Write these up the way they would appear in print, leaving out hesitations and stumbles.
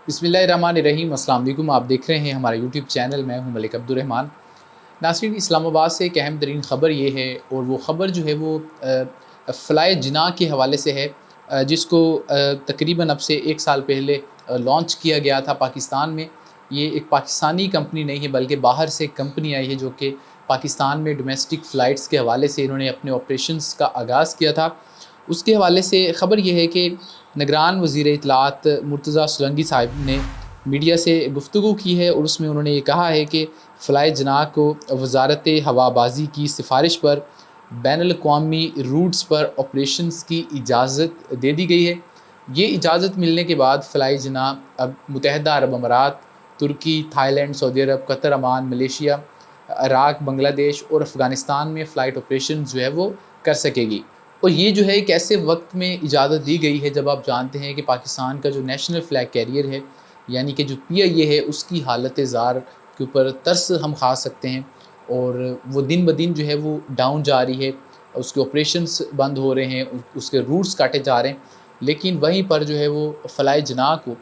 बिस्मिल्लाहिर्रहमानिर्रहीम। अस्सलाम वालेकुम। आप देख रहे हैं हमारा यूट्यूब चैनल। मैं हूं मलिक अब्दुर्रहमान। नाज़रीन, इस्लामाबाद से एक अहम तरीन ख़बर ये है, और वो ख़बर जो है वो फ़्लाई जिनाह के हवाले से है, जिसको तकरीबन अब से 1 साल पहले लॉन्च किया गया था पाकिस्तान में। ये एक पाकिस्तानी कंपनी नहीं है, बल्कि बाहर से एक कंपनी आई है जो कि पाकिस्तान में डोमेस्टिक फ़्लाइट्स के हवाले से इन्होंने अपने ऑपरेशंस का आगाज़ किया था। उसके हवाले से ख़बर ये है कि निगरान वज़ीर इत्तलात मुर्तज़ा सुलंगी साहब ने मीडिया से गुफ्तगू की है, और उसमें उन्होंने ये कहा है कि फ़्लाई जिनाह को वज़ारत हवाबाज़ी की सिफ़ारिश पर बैनुल-अक़वामी रूट्स पर ऑपरेशंस की इजाज़त दे दी गई है। ये इजाज़त मिलने के बाद फ़्लाई जिनाह अब मुत्तहिदा अरब अमारात, तुर्की, थाईलैंड, सऊदी अरब, Qatar, Oman, Malaysia, Iraq, Bangladesh और अफ़गानिस्तान में फ़्लाइट ऑपरेशन जो है वो कर सकेगी। और ये जो है एक ऐसे वक्त में इजाज़त दी गई है जब आप जानते हैं कि पाकिस्तान का जो नेशनल फ़्लैग कैरियर है, यानी कि जो पीआईए है, उसकी हालत ज़ार के ऊपर तरस हम खा सकते हैं, और वो दिन ब दिन जो है वो डाउन जा रही है। उसके ऑपरेशंस बंद हो रहे हैं, उसके रूट्स काटे जा रहे हैं। लेकिन वहीं पर जो है वो फ़्लाई जिनाह को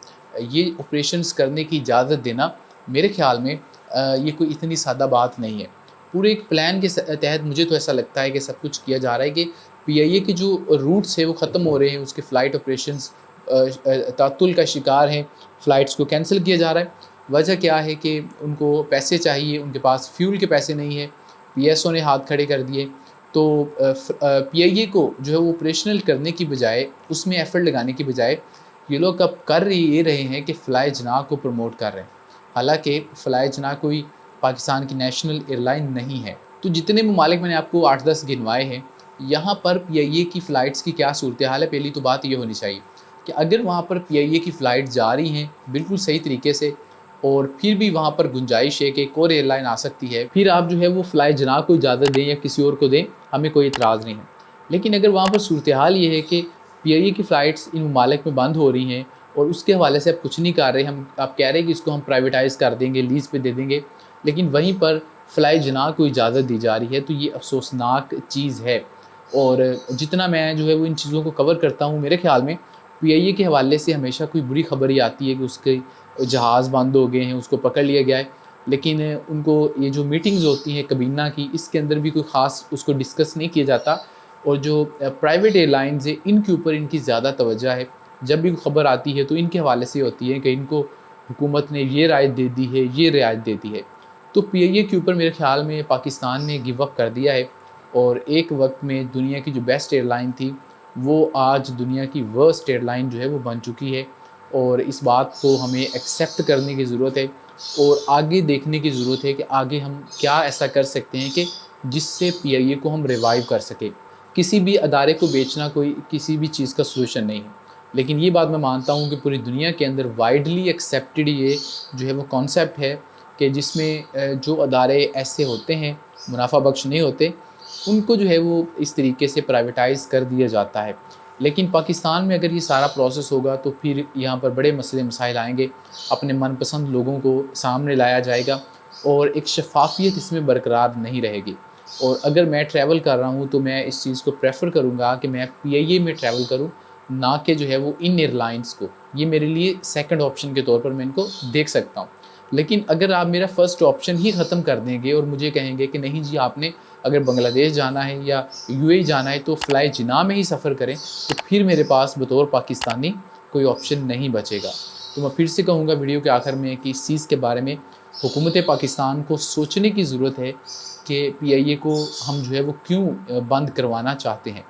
ये ऑपरेशंस करने की इजाज़त देना, मेरे ख़्याल में ये कोई इतनी सादा बात नहीं है। पूरे एक प्लान के तहत मुझे तो ऐसा लगता है कि सब कुछ किया जा रहा है कि पीआईए के जो रूट्स है वो ख़त्म हो रहे हैं, उसके फ़्लाइट ऑपरेशंस तातुल का शिकार हैं, फ़्लाइट्स को कैंसिल किया जा रहा है। वजह क्या है कि उनको पैसे चाहिए, उनके पास फ्यूल के पैसे नहीं है, पीएसओ ने हाथ खड़े कर दिए। तो पीआईए को जो है वो ऑपरेशनल करने की बजाय, उसमें एफ़र्ट लगाने की बजाय, ये लोग अब कर ये रहे हैं कि फ़्लाई जिनाह को प्रमोट कर रहे हैं। हालाँकि फ़्लाई जिनाह कोई पाकिस्तान की नेशनल एयरलाइन नहीं है। तो जितने ममालिक मैंने आपको 8-10 गिनवाए हैं, यहाँ पर पीआईए की फ़्लाइट्स की क्या सूरत-ए-हाल है। पहली तो बात ये होनी चाहिए कि अगर वहाँ पर पीआईए की फ़्लाइट जा रही हैं बिल्कुल सही तरीके से, और फिर भी वहाँ पर गुंजाइश है कि एक और एयरलाइन आ सकती है, फिर आप जो है वो फ़्लाई जिनाह को इजाज़त दें या किसी और को दें, हमें कोई इतराज़ नहीं है। लेकिन अगर वहाँ पर सूरत-ए-हाल ये है कि पीआईए की फ़्लाइट्स इन ममालिक में बंद हो रही हैं, और उसके हवाले से आप कुछ नहीं कर रहे, आप कह रहे हैं कि इसको हम प्राइवेटाइज़ कर देंगे, लीज़ पे दे देंगे, लेकिन वहीं पर फ़्लाई जिनाह को इजाज़त दी जा रही है, तो ये अफ़सोसनाक चीज़ है। और जितना मैं जो है वो इन चीज़ों को कवर करता हूँ, मेरे ख़्याल में पीआईए के हवाले से हमेशा कोई बुरी ख़बर ही आती है कि उसके जहाज़ बंद हो गए हैं, उसको पकड़ लिया गया है। लेकिन उनको ये जो मीटिंग्स होती हैं कबीना की, इसके अंदर भी कोई ख़ास उसको डिस्कस नहीं किया जाता, और जो प्राइवेट एयरलाइंस है, इनके ऊपर इनकी ज़्यादा तवज्जो है। जब भी ख़बर आती है तो इनके हवाले से होती है कि इनको हुकूमत ने ये राय दे दी है, ये रियायत दे दी है। तो पीआईए के ऊपर मेरे ख़्याल में पाकिस्तान ने गिव अप कर दिया है, और एक वक्त में दुनिया की जो बेस्ट एयरलाइन थी, वो आज दुनिया की वर्स्ट एयरलाइन जो है वो बन चुकी है। और इस बात को हमें एक्सेप्ट करने की ज़रूरत है, और आगे देखने की ज़रूरत है कि आगे हम क्या ऐसा कर सकते हैं कि जिससे पीआईए को हम रिवाइव कर सकें। किसी भी अदारे को बेचना कोई किसी भी चीज़ का सॉल्यूशन नहीं है। लेकिन ये बात मैं मानता हूँ कि पूरी दुनिया के अंदर वाइडली एक्सेप्टेड ये जो है वो कॉन्सेप्ट है कि जिसमें जो अदारे ऐसे होते हैं, मुनाफा बख्श नहीं होते, उनको जो है वो इस तरीके से प्राइवेटाइज़ कर दिया जाता है। लेकिन पाकिस्तान में अगर ये सारा प्रोसेस होगा तो फिर यहाँ पर बड़े मसले मसाइल आएँगे, अपने मनपसंद लोगों को सामने लाया जाएगा, और एक शफ़ाफ़ियत इसमें बरकरार नहीं रहेगी। और अगर मैं ट्रैवल कर रहा हूँ तो मैं इस चीज़ को प्रेफ़र करूँगा कि मैं पीआईए में ट्रैवल करूँ, ना कि जो है वो इन एयरलाइंस को। ये मेरे लिए सेकंड ऑप्शन के तौर पर मैं इनको देख सकता हूँ। लेकिन अगर आप मेरा फ़र्स्ट ऑप्शन ही ख़त्म कर देंगे और मुझे कहेंगे कि नहीं जी, आपने अगर बांग्लादेश जाना है या यूएई जाना है तो फ़्लाई जिनाह में ही सफ़र करें, तो फिर मेरे पास बतौर पाकिस्तानी कोई ऑप्शन नहीं बचेगा। तो मैं फिर से कहूँगा वीडियो के आखिर में कि इस चीज़ के बारे में हुकूमत पाकिस्तान को सोचने की ज़रूरत है कि पीआईए को हम जो है वो क्यों बंद करवाना चाहते हैं।